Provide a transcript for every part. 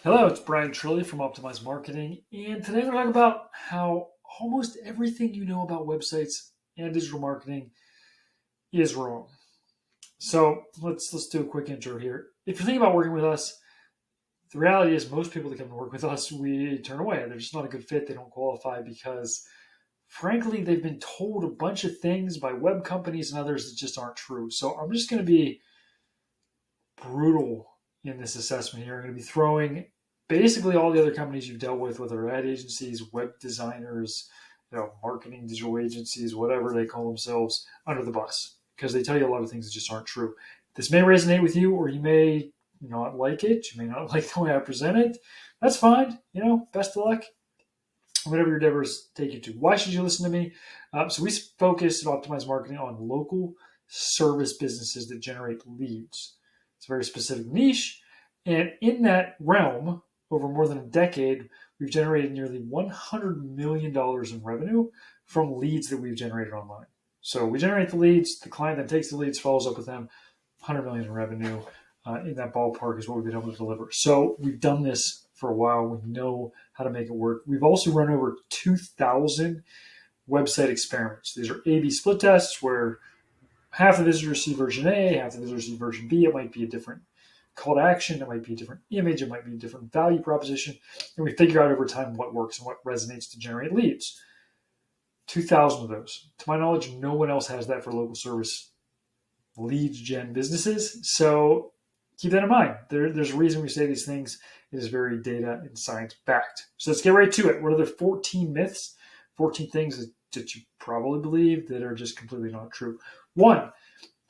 Hello, it's Brian Trilly from Optimized Marketing, and today we're going to talk about how almost everything you know about websites and digital marketing is wrong. So let's do a quick intro here. If you're thinking about working with us, the reality is most people that come to work with us, we turn away. They're just not a good fit. They don't qualify because, frankly, they've been told a bunch of things by web companies and others that just aren't true. So I'm just going to be brutal in this assessment here. I'm going to be throwing basically all the other companies you've dealt with, whether ad agencies, web designers, marketing digital agencies, whatever they call themselves, under the bus because they tell you a lot of things that just aren't true. This may resonate with you, or you may not like it. You may not like the way I present it. That's fine. Best of luck. Whatever your endeavors take you to. Why should you listen to me? So we focus at Optimized Marketing on local service businesses that generate leads. It's a very specific niche. And in that realm, over more than a decade, we've generated nearly $100 million in revenue from leads that we've generated online. So we generate the leads, the client that takes the leads follows up with them, 100 million in revenue. In that ballpark is what we've been able to deliver. So we've done this for a while. We know how to make it work. We've also run over 2,000 website experiments. These are A/B split tests where half the visitors see version A, half the visitors see version B. It might be a different call to action. It might be a different image. It might be a different value proposition. And we figure out over time what works and what resonates to generate leads. 2,000 of those. To my knowledge, no one else has that for local service leads gen businesses. So keep that in mind. There's a reason we say these things. It is very data and science backed. So let's get right to it. What are the 14 myths, 14 things that you probably believe that are just completely not true? One,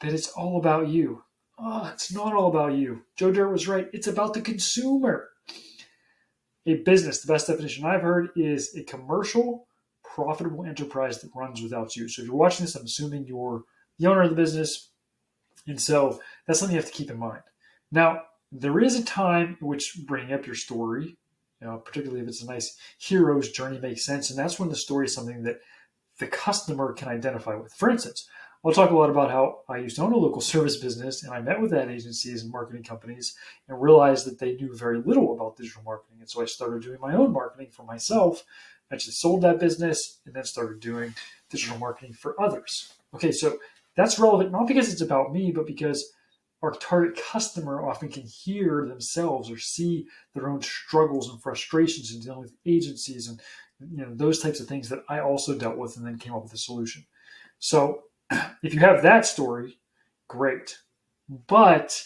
that it's all about you. Oh, it's not all about you. Joe Dirt was right. It's about the consumer. A business, the best definition I've heard, is a commercial, profitable enterprise that runs without you. So if you're watching this, I'm assuming you're the owner of the business. And so that's something you have to keep in mind. Now, there is a time in which bringing up your story, particularly if it's a nice hero's journey, makes sense. And that's when the story is something that the customer can identify with. For instance, I'll talk a lot about how I used to own a local service business, and I met with ad agencies and marketing companies and realized that they knew very little about digital marketing. And so I started doing my own marketing for myself. I just sold that business and then started doing digital marketing for others. Okay, so that's relevant not because it's about me, but because our target customer often can hear themselves or see their own struggles and frustrations in dealing with agencies and those types of things that I also dealt with and then came up with a solution. So if you have that story, great. But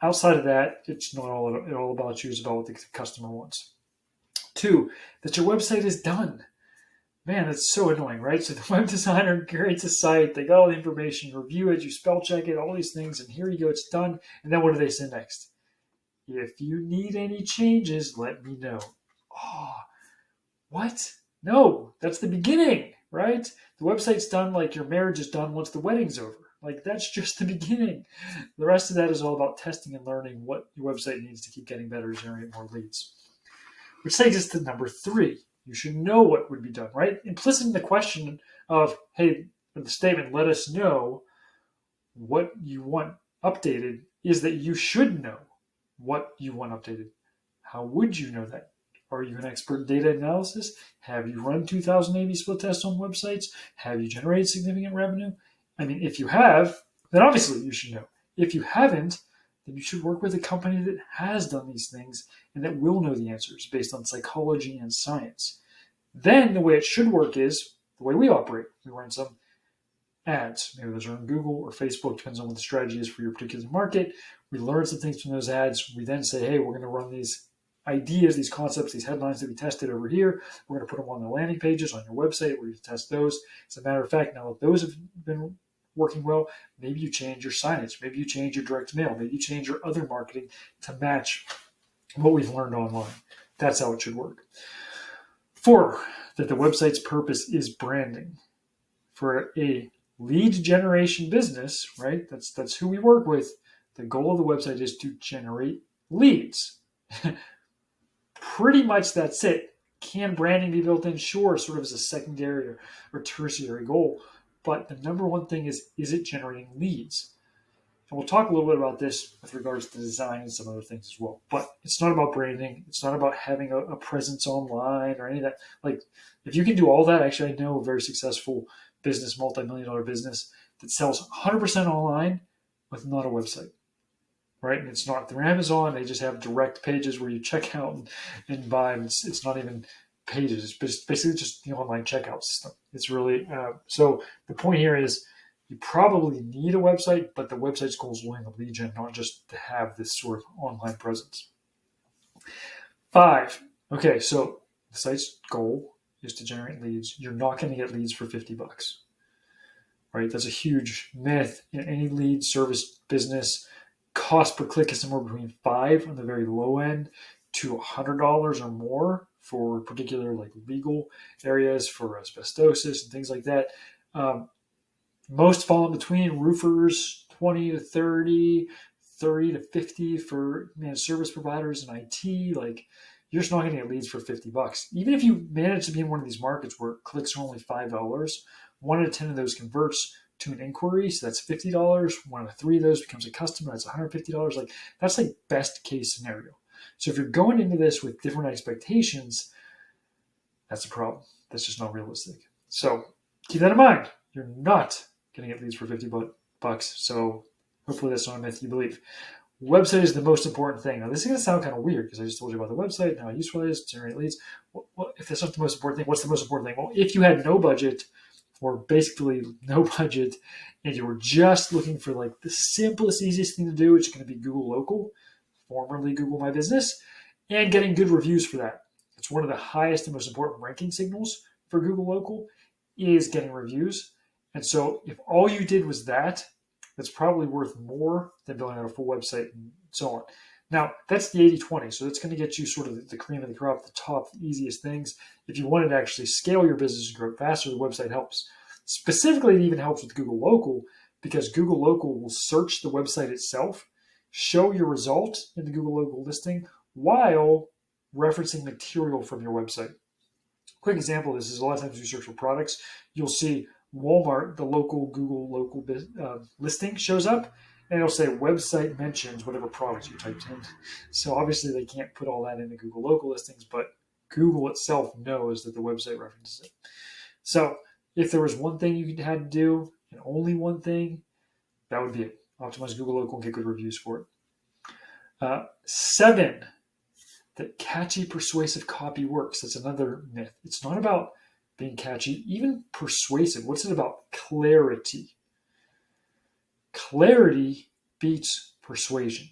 outside of that, it's not all about you. It's about what the customer wants. Two, that your website is done. Man, that's so annoying, right? So the web designer creates a site, they got all the information, you review it, you spell check it, all these things, and here you go, it's done. And then what do they say next? If you need any changes, let me know. Oh, what? No, that's the beginning, right? The website's done like your marriage is done once the wedding's over. Like that's just the beginning. The rest of that is all about testing and learning what your website needs to keep getting better to generate more leads. Which takes us to number 3. You should know what would be done, right? Implicit in the question of, hey, the statement, let us know what you want updated, is that you should know what you want updated. How would you know that? Are you an expert in data analysis? Have you run 2,000 A/B split tests on websites? Have you generated significant revenue? I mean, if you have, then obviously you should know. If you haven't, then you should work with a company that has done these things and that will know the answers based on psychology and science. Then the way it should work is the way we operate. We run some ads. Maybe those are on Google or Facebook, depends on what the strategy is for your particular market. We learn some things from those ads. We then say, hey, we're going to run these ideas, these concepts, these headlines that we tested over here. We're going to put them on the landing pages on your website where you test those. As a matter of fact, now that those have been working well, maybe you change your signage, maybe you change your direct mail, maybe you change your other marketing to match what we've learned online. That's how it should work. 4, that the website's purpose is branding. For a lead generation business, right? That's who we work with. The goal of the website is to generate leads. Pretty much that's it. Can branding be built in? Sure, sort of as a secondary or tertiary goal. But the number one thing is it generating leads? And we'll talk a little bit about this with regards to design and some other things as well. But it's not about branding. It's not about having a presence online or any of that. Like, if you can do all that, actually, I know a very successful business, multi-million-dollar business that sells 100% online with not a website, right? And it's not through Amazon. They just have direct pages where you check out and buy. And it's not even pages. It's basically just the online checkout system. It's really so. The point here is you probably need a website, but the website's goal is winning a lead gen, not just to have this sort of online presence. 5. Okay, so the site's goal is to generate leads. You're not going to get leads for $50, right? That's a huge myth. In any lead service business, cost per click is somewhere between $5 on the very low end to $100 or more for particular like legal areas for asbestosis and things like that. Most fall in between. Roofers 20 to 30, 30 to 50 for managed service providers and IT. Like, you're just not going to get leads for $50. Even if you manage to be in one of these markets where clicks are only $5, 1 out of 10 of those converts to an inquiry, so that's $50. 1 out of 3 of those becomes a customer, that's $150. Like, that's like best case scenario. So if you're going into this with different expectations, that's a problem. That's just not realistic. So keep that in mind. You're not going to get leads for $50. So hopefully that's not a myth you believe. Website is the most important thing. Now, this is going to sound kind of weird because I just told you about the website and how useful it is to generate leads. Well, if that's not the most important thing, what's the most important thing? Well, if you had no budget or basically no budget and you were just looking for like the simplest, easiest thing to do, which is going to be Google Local, formerly Google My Business, and getting good reviews for that. It's one of the highest and most important ranking signals for Google Local is getting reviews. And so if all you did was that, that's probably worth more than building out a full website and so on. Now, that's the 80-20. So that's going to get you sort of the cream of the crop, the top, the easiest things. If you wanted to actually scale your business and grow faster, the website helps. Specifically, it even helps with Google Local because Google Local will search the website itself, show your result in the Google Local listing while referencing material from your website. Quick example of this is a lot of times you search for products, you'll see Walmart, the local Google Local listing shows up, and it'll say website mentions whatever products you typed in. So obviously they can't put all that into Google Local listings, but Google itself knows that the website references it. So if there was one thing you had to do, and only one thing, that would be it. Optimize Google Local and get good reviews for it. 7, that catchy, persuasive copy works. That's another myth. It's not about being catchy, even persuasive. What's it about? Clarity. Clarity beats persuasion.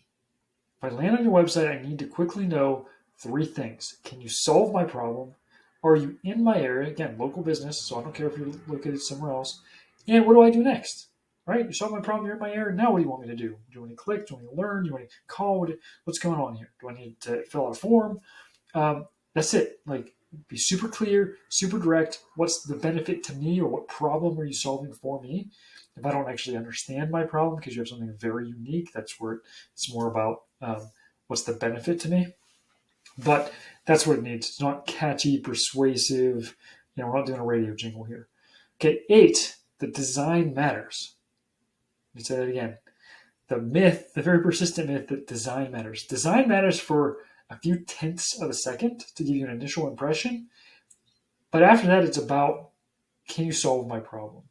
If I land on your website, I need to quickly know 3 things. Can you solve my problem? Are you in my area? Again, local business, so I don't care if you're located somewhere else. And what do I do next? Right? You solve my problem, you're in my area. Now what do you want me to do? Do you want me to click? Do you want me to learn? Do you want me to call? What's going on here? Do I need to fill out a form? That's it. Like, be super clear, super direct. What's the benefit to me, or what problem are you solving for me? If I don't actually understand my problem because you have something very unique, that's where it's more about what's the benefit to me. But that's what it needs. It's not catchy, persuasive. We're not doing a radio jingle here. Okay, 8, the design matters. Let me say that again. The myth, the very persistent myth that design matters. Design matters for a few tenths of a second to give you an initial impression. But after that, it's about, can you solve my problem?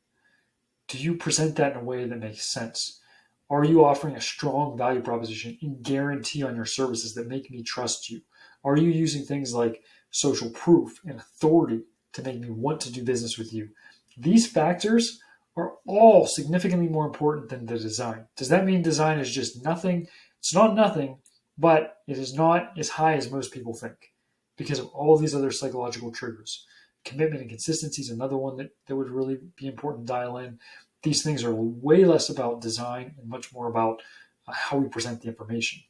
Do you present that in a way that makes sense? Are you offering a strong value proposition and guarantee on your services that make me trust you? Are you using things like social proof and authority to make me want to do business with you? These factors are all significantly more important than the design. Does that mean design is just nothing? It's not nothing, but it is not as high as most people think because of all of these other psychological triggers. Commitment and consistency is another one that would really be important to dial in. These things are way less about design and much more about how we present the information.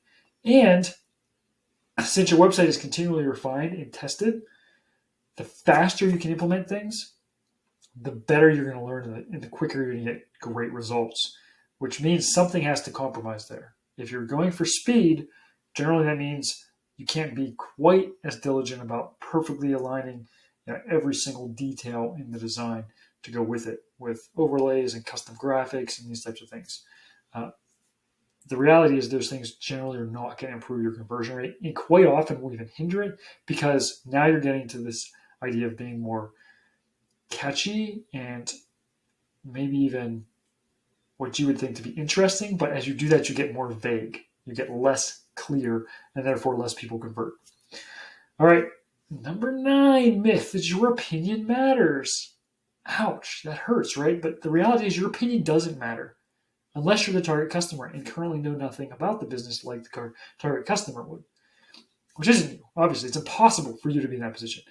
And since your website is continually refined and tested, the faster you can implement things, the better you're going to learn and the quicker you're going to get great results, which means something has to compromise there. If you're going for speed, generally that means you can't be quite as diligent about perfectly aligning every single detail in the design to go with it, with overlays and custom graphics and these types of things. the reality is those things generally are not going to improve your conversion rate, and quite often will even hinder it, because now you're getting to this idea of being more catchy and maybe even what you would think to be interesting. But as you do that, you get more vague, you get less clear, and therefore less people convert. All right, number 9 myth is your opinion matters. Ouch, that hurts, right? But the reality is your opinion doesn't matter unless you're the target customer and currently know nothing about the business like the target customer would, which isn't you. Obviously, it's impossible for you to be in that position.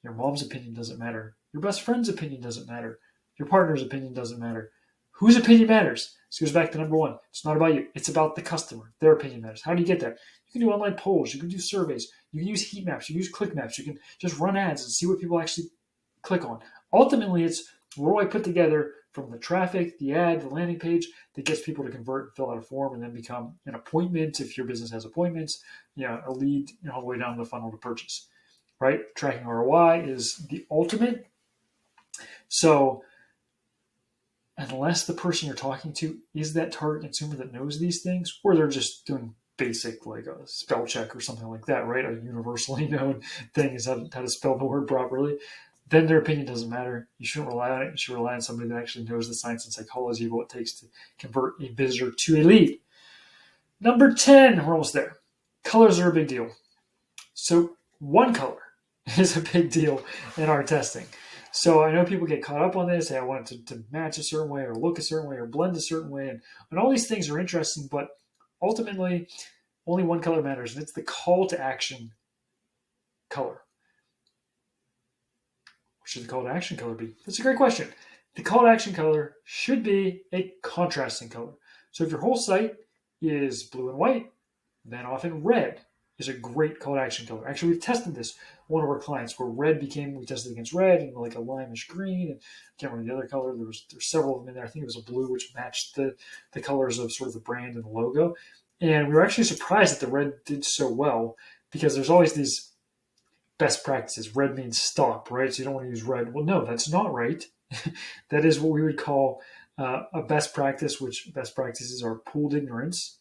Your mom's opinion doesn't matter. Your best friend's opinion doesn't matter. Your partner's opinion doesn't matter. Whose opinion matters? This goes back to number 1. It's not about you. It's about the customer. Their opinion matters. How do you get that? You can do online polls. You can do surveys. You can use heat maps. You can use click maps. You can just run ads and see what people actually click on. Ultimately, it's what do I put together from the traffic, the ad, the landing page that gets people to convert and fill out a form and then become an appointment if your business has appointments, a lead, all the way down the funnel to purchase, right? Tracking ROI is the ultimate. So unless the person you're talking to is that target consumer that knows these things, or they're just doing basic like a spell check or something like that, right? A universally known thing is how to spell the word properly. Then their opinion doesn't matter. You shouldn't rely on it. You should rely on somebody that actually knows the science and psychology of what it takes to convert a visitor to a lead. Number 10, we're almost there. Colors are a big deal. So one color is a big deal in our testing. So I know people get caught up on this. Hey, I want it to match a certain way or look a certain way or blend a certain way. And all these things are interesting, but ultimately only one color matters, and it's the call to action color. What should the call to action color be? That's a great question. The call to action color should be a contrasting color. So if your whole site is blue and white, then often red is a great call to action color. Actually, we've tested this one of our clients where we tested against red and like a limeish green. And I can't remember the other color. There's several of them in there. I think it was a blue, which matched the colors of sort of the brand and the logo. And we were actually surprised that the red did so well, because there's always these best practices. Red means stop, right? So you don't want to use red. Well, no, that's not right. That is what we would call a best practice, which best practices are pooled ignorance.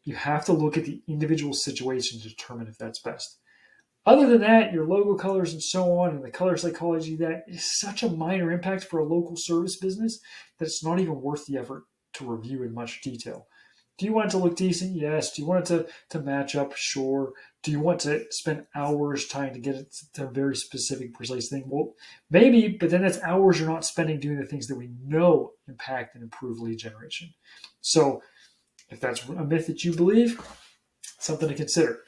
You have to look at the individual situation to determine if that's best. Other than that, your logo colors and so on, and the color psychology, that is such a minor impact for a local service business that it's not even worth the effort to review in much detail. Do you want it to look decent? Yes. Do you want it to match up? Sure. Do you want to spend hours trying to get it to a very specific, precise thing? Well, maybe, but then that's hours you're not spending doing the things that we know impact and improve lead generation. So if that's a myth that you believe, something to consider.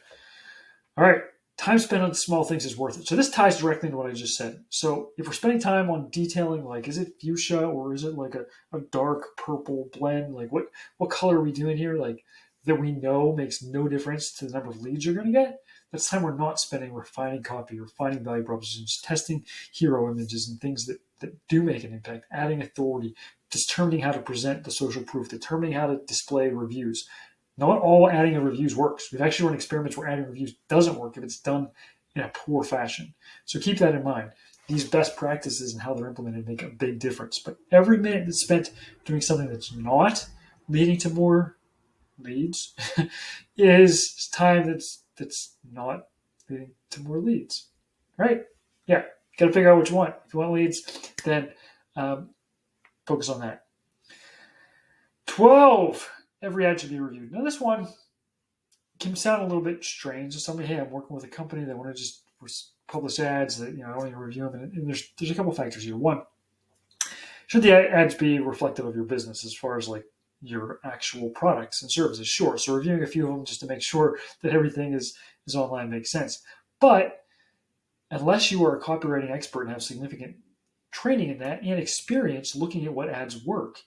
All right, time spent on small things is worth it. So this ties directly into what I just said. So if we're spending time on detailing, like, is it fuchsia or is it like a dark purple blend? Like what color are we doing here? Like that we know makes no difference to the number of leads you're going to get. That's time we're not spending refining copy, refining value propositions, testing hero images and things that do make an impact, adding authority, determining how to present the social proof, determining how to display reviews. Not all adding of reviews works. We've actually run experiments where adding reviews doesn't work if it's done in a poor fashion. So keep that in mind. These best practices and how they're implemented make a big difference. But every minute that's spent doing something that's not leading to more leads is time that's not leading to more leads. Right? Yeah. Got to figure out what you want. If you want leads, then focus on that. 12. Every ad should be reviewed. Now, this one can sound a little bit strange to somebody. Hey, I'm working with a company that want to just publish ads that I don't even review them. And there's a couple factors here. One, should the ads be reflective of your business as far as like your actual products and services? Sure. So reviewing a few of them just to make sure that everything is online makes sense. But unless you are a copywriting expert and have significant training in that and experience looking at what ads work,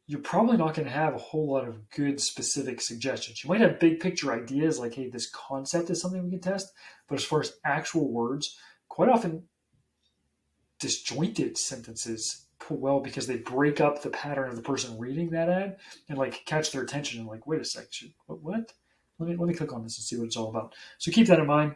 you're probably not going to have a whole lot of good specific suggestions. You might have big picture ideas like, hey, this concept is something we can test. But as far as actual words, quite often disjointed sentences pull well because they break up the pattern of the person reading that ad and like catch their attention and like, wait a second, what? Let me click on this and see what it's all about. So keep that in mind.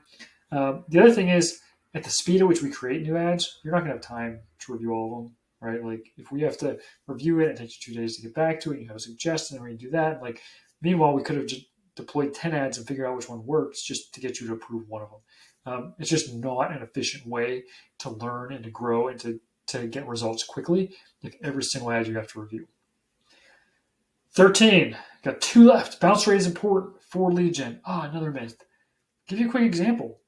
The other thing is, at the speed at which we create new ads, you're not going to have time to review all of them. Right? Like if we have to review it, it takes you 2 days to get back to it. You have a suggestion, and we do that. Like Meanwhile, we could have just deployed 10 ads and figured out which one works just to get you to approve one of them. It's just not an efficient way to learn and to grow and to get results quickly if every single ad you have to review. 13, got 2 left. Bounce rate is important for lead gen. Another myth. Give you a quick example.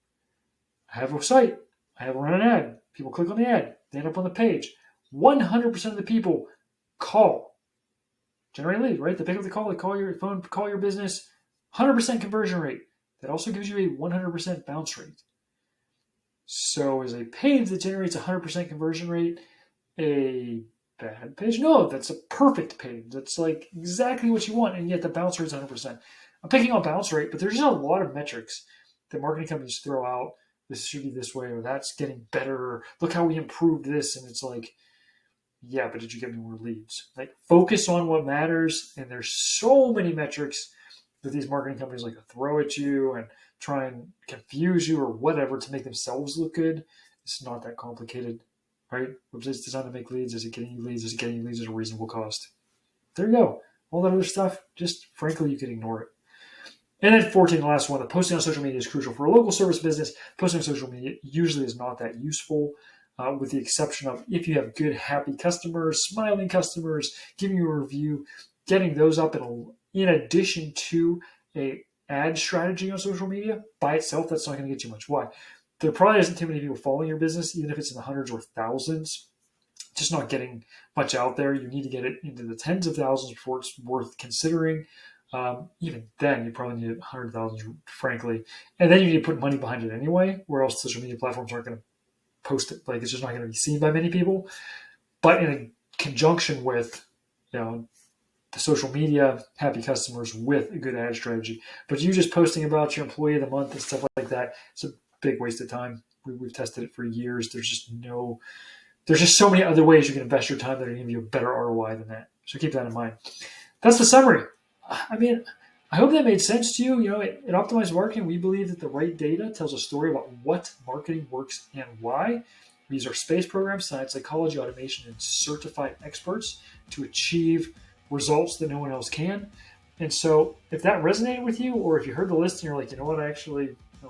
I have a site. I have run an ad. People click on the ad. They end up on the page. 100% of the people call. Generate lead, right? They pick up the call. They call your phone, call your business. 100% conversion rate. That also gives you a 100% bounce rate. So is a page that generates 100% conversion rate a bad page? No, that's a perfect page. That's like exactly what you want, and yet the bounce rate is 100%. I'm picking on bounce rate, but there's just a lot of metrics that marketing companies throw out. This should be this way, or that's getting better, or look how we improved this. And it's like, yeah, but did you get me more leads? Like, focus on what matters. And there's so many metrics that these marketing companies like to throw at you and try and confuse you or whatever to make themselves look good. It's not that complicated, right? Website's designed to make leads. Is it getting you leads? Is it getting you leads at a reasonable cost? There you go. All that other stuff, just frankly, you can ignore it. And then 14, the last one, the posting on social media is crucial for a local service business. Posting on social media usually is not that useful, with the exception of if you have good, happy customers, smiling customers, giving you a review, getting those up in addition to a ad strategy on social media. By itself, that's not going to get you much. Why? There probably isn't too many people following your business, even if it's in the hundreds or thousands. Just not getting much out there. You need to get it into the tens of thousands before it's worth considering. Even then, you probably need 100,000, frankly. And then you need to put money behind it anyway, or else social media platforms aren't going to post it. Like, it's just not going to be seen by many people. But in conjunction with, the social media, happy customers with a good ad strategy. But you just posting about your employee of the month and stuff like that, it's a big waste of time. We've tested it for years. There's just so many other ways you can invest your time that are going to give you a better ROI than that. So keep that in mind. That's the summary. I mean, I hope that made sense to you. At Optimized Marketing, we believe that the right data tells a story about what marketing works and why. We use our space program, science, psychology, automation, and certified experts to achieve results that no one else can. And so if that resonated with you, or if you heard the list and you're like, you know what, I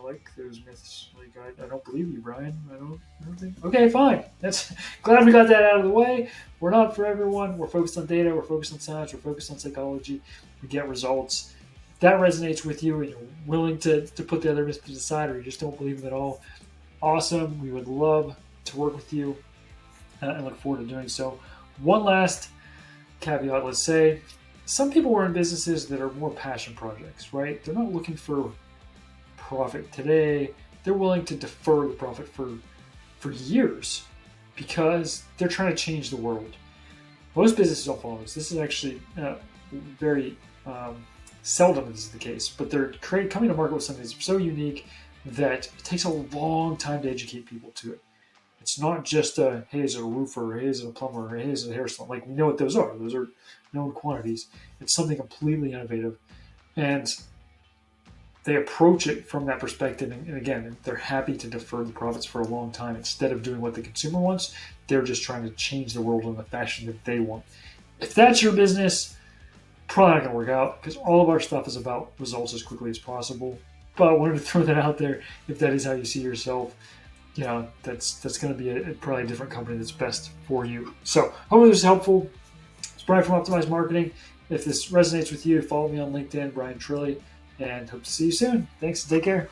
like those myths. Like, I don't believe you, Brian. I don't think. Okay, fine. That's glad we got that out of the way. We're not for everyone. We're focused on data. We're focused on science. We're focused on psychology. We get results. If that resonates with you and you're willing to put the other myths to the side, or you just don't believe them at all, awesome. We would love to work with you and look forward to doing so. One last caveat, let's say, some people are in businesses that are more passion projects, right? They're not looking for profit today. They're willing to defer the profit for years because they're trying to change the world. Most businesses don't follow this. This is actually very seldom this is the case, but they're coming to market with something that's so unique that it takes a long time to educate people to it. It's not just hey, is it a roofer, hey, is it a plumber, hey, is it a hair salon? Like, we know what those are. Those are known quantities. It's something completely innovative. And they approach it from that perspective. And again, they're happy to defer the profits for a long time. Instead of doing what the consumer wants, they're just trying to change the world in the fashion that they want. If that's your business, probably not going to work out, because all of our stuff is about results as quickly as possible. But I wanted to throw that out there. If that is how you see yourself, that's going to be probably a different company that's best for you. So hopefully this is helpful. It's Brian from Optimized Marketing. If this resonates with you, follow me on LinkedIn, Brian Trilly, and hope to see you soon. Thanks and take care.